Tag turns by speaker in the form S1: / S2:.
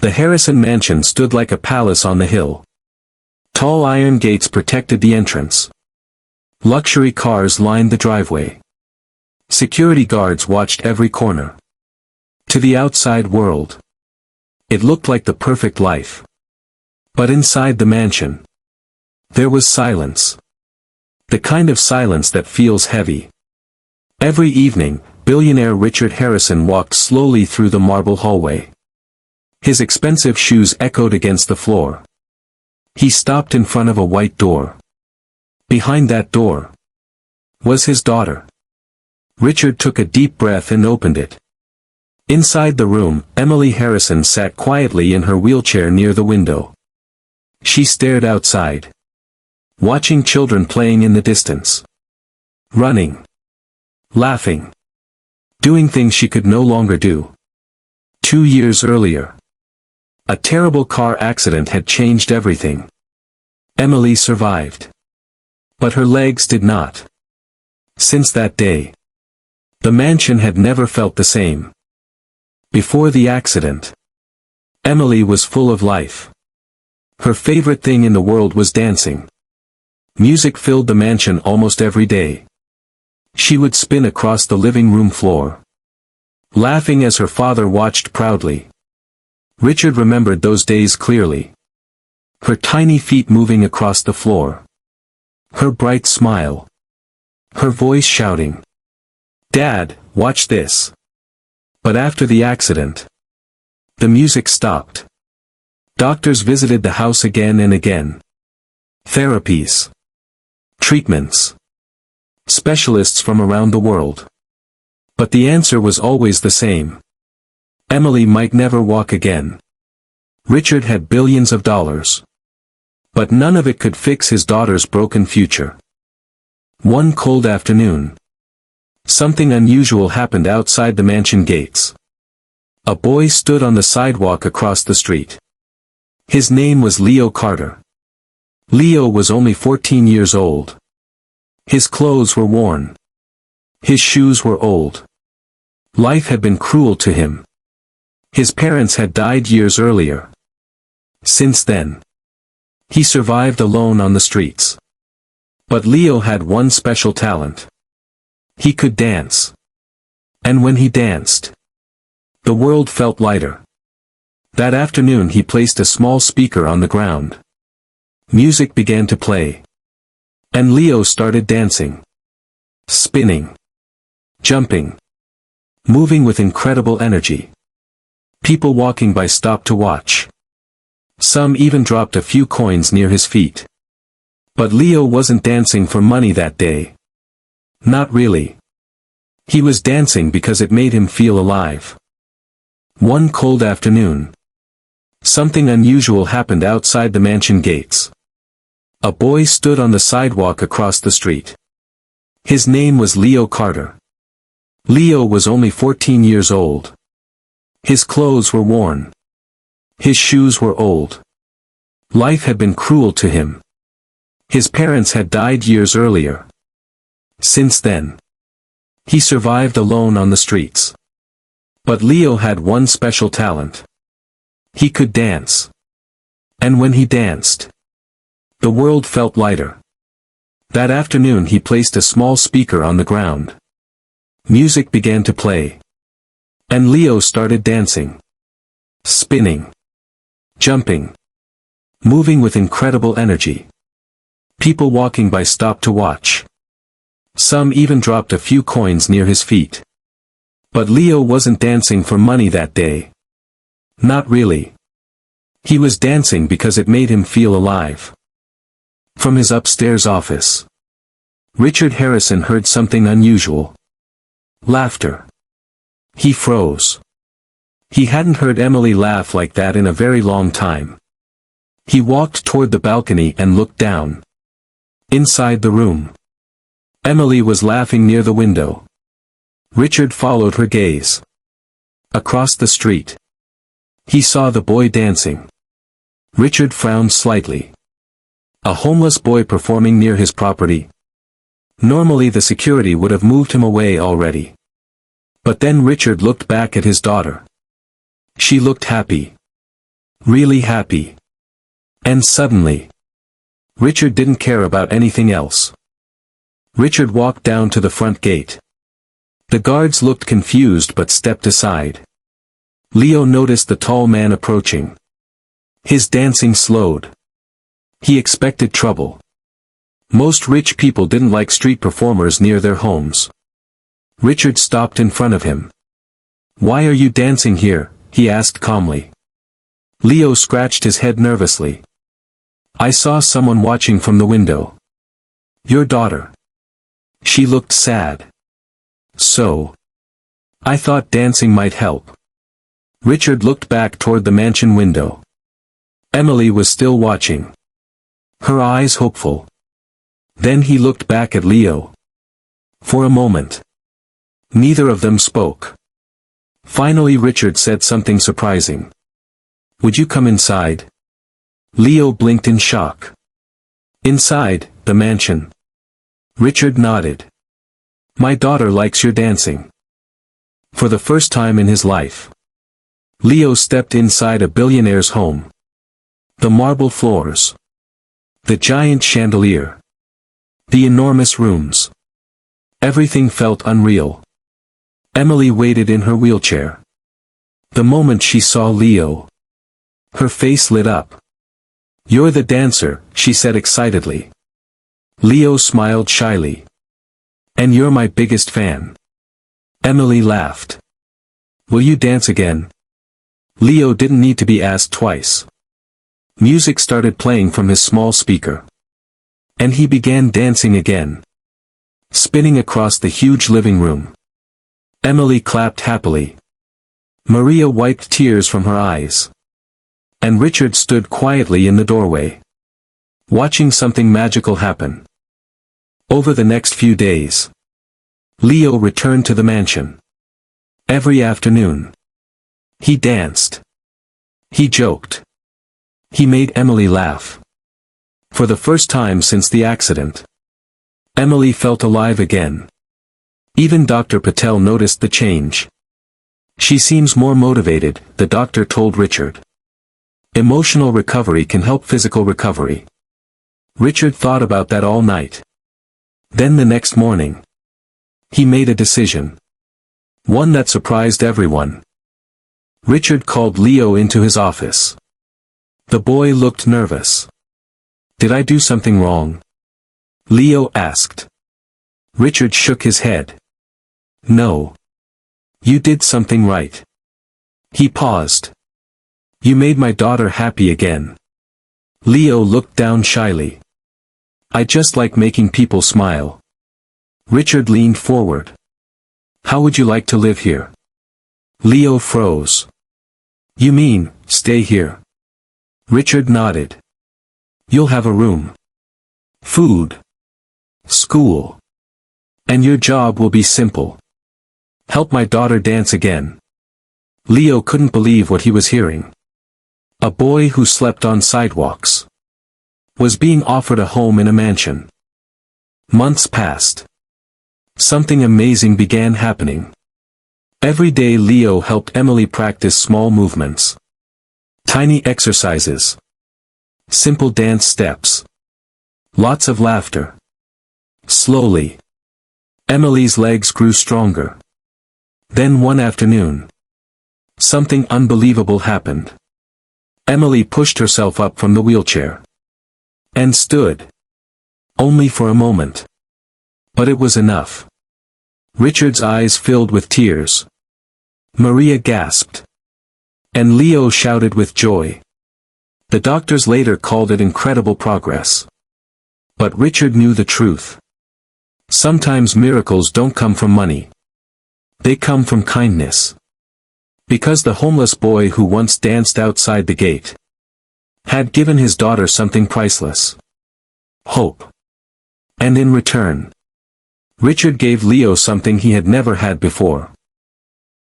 S1: The Harrison mansion stood like a palace on the hill. Tall iron gates protected the entrance. Luxury cars lined the driveway. Security guards watched every corner. To the outside world, it looked like the perfect life. But inside the mansion, there was silence. The kind of silence that feels heavy. Every evening, billionaire Richard Harrison walked slowly through the marble hallway. His expensive shoes echoed against the floor. He stopped in front of a white door. Behind that door was his daughter. Richard took a deep breath and opened it. Inside the room, Emily Harrison sat quietly in her wheelchair near the window. She stared outside, watching children playing in the distance. Running. Laughing. Doing things she could no longer do. 2 years earlier, a terrible car accident had changed everything. Emily survived. But her legs did not. Since that day, the mansion had never felt the same. Before the accident, Emily was full of life. Her favorite thing in the world was dancing. Music filled the mansion almost every day. She would spin across the living room floor, laughing as her father watched proudly. Richard remembered those days clearly. Her tiny feet moving across the floor. Her bright smile. Her voice shouting, "Dad, watch this." But after the accident, the music stopped. Doctors visited the house again and again. Therapies. Treatments. Specialists from around the world. But the answer was always the same. Emily might never walk again. Richard had billions of dollars. But none of it could fix his daughter's broken future. One cold afternoon, something unusual happened outside the mansion gates. A boy stood on the sidewalk across the street. His name was Leo Carter. Leo was only 14 years old. His clothes were worn. His shoes were old. Life had been cruel to him. His parents had died years earlier. Since then, he survived alone on the streets. But Leo had one special talent. He could dance. And when he danced, the world felt lighter. That afternoon he placed a small speaker on the ground. Music began to play. And Leo started dancing. Spinning. Jumping. Moving with incredible energy. People walking by stopped to watch. Some even dropped a few coins near his feet. But Leo wasn't dancing for money that day. Not really. He was dancing because it made him feel alive. One cold afternoon, something unusual happened outside the mansion gates. A boy stood on the sidewalk across the street. His name was Leo Carter. Leo was only 14 years old. His clothes were worn. His shoes were old. Life had been cruel to him. His parents had died years earlier. Since then, he survived alone on the streets. But Leo had one special talent. He could dance. And when he danced, the world felt lighter. That afternoon he placed a small speaker on the ground. Music began to play. And Leo started dancing. Spinning. Jumping. Moving with incredible energy. People walking by stopped to watch. Some even dropped a few coins near his feet. But Leo wasn't dancing for money that day. Not really. He was dancing because it made him feel alive. From his upstairs office, Richard Harrison heard something unusual. Laughter. He froze. He hadn't heard Emily laugh like that in a very long time. He walked toward the balcony and looked down. Inside the room, Emily was laughing near the window. Richard followed her gaze. Across the street, he saw the boy dancing. Richard frowned slightly. A homeless boy performing near his property. Normally the security would have moved him away already. But then Richard looked back at his daughter. She looked happy. Really happy. And suddenly, Richard didn't care about anything else. Richard walked down to the front gate. The guards looked confused but stepped aside. Leo noticed the tall man approaching. His dancing slowed. He expected trouble. Most rich people didn't like street performers near their homes. Richard stopped in front of him. "Why are you dancing here?" he asked calmly. Leo scratched his head nervously. "I saw someone watching from the window." "Your daughter." She looked sad. "So? I thought dancing might help." Richard looked back toward the mansion window. Emily was still watching. Her eyes hopeful. Then he looked back at Leo. For a moment, neither of them spoke. Finally Richard said something surprising. "Would you come inside?" Leo blinked in shock. "Inside, the mansion?" Richard nodded. "My daughter likes your dancing." For the first time in his life, Leo stepped inside a billionaire's home. The marble floors. The giant chandelier. The enormous rooms. Everything felt unreal. Emily waited in her wheelchair. The moment she saw Leo, her face lit up. "You're the dancer," she said excitedly. Leo smiled shyly. "And you're my biggest fan." Emily laughed. "Will you dance again?" Leo didn't need to be asked twice. Music started playing from his small speaker. And he began dancing again. Spinning across the huge living room. Emily clapped happily. Maria wiped tears from her eyes. And Richard stood quietly in the doorway, watching something magical happen. Over the next few days, Leo returned to the mansion. Every afternoon, he danced. He joked. He made Emily laugh. For the first time since the accident, Emily felt alive again. Even Dr. Patel noticed the change. "She seems more motivated," the doctor told Richard. Emotional recovery can help physical recovery. Richard thought about that all night. Then the next morning, he made a decision. One that surprised everyone. Richard called Leo into his office. The boy looked nervous. "Did I do something wrong?" Leo asked. Richard shook his head. "No. You did something right." He paused. "You made my daughter happy again." Leo looked down shyly. "I just like making people smile." Richard leaned forward. "How would you like to live here?" Leo froze. "You mean, stay here?" Richard nodded. "You'll have a room, food, school. And your job will be simple. Help my daughter dance again." Leo couldn't believe what he was hearing. A boy who slept on sidewalks was being offered a home in a mansion. Months passed. Something amazing began happening. Every day Leo helped Emily practice small movements. Tiny exercises. Simple dance steps. Lots of laughter. Slowly, Emily's legs grew stronger. Then one afternoon, something unbelievable happened. Emily pushed herself up from the wheelchair. And stood. Only for a moment. But it was enough. Richard's eyes filled with tears. Maria gasped. And Leo shouted with joy. The doctors later called it incredible progress. But Richard knew the truth. Sometimes miracles don't come from money. They come from kindness. Because the homeless boy who once danced outside the gate had given his daughter something priceless. Hope. And in return, Richard gave Leo something he had never had before.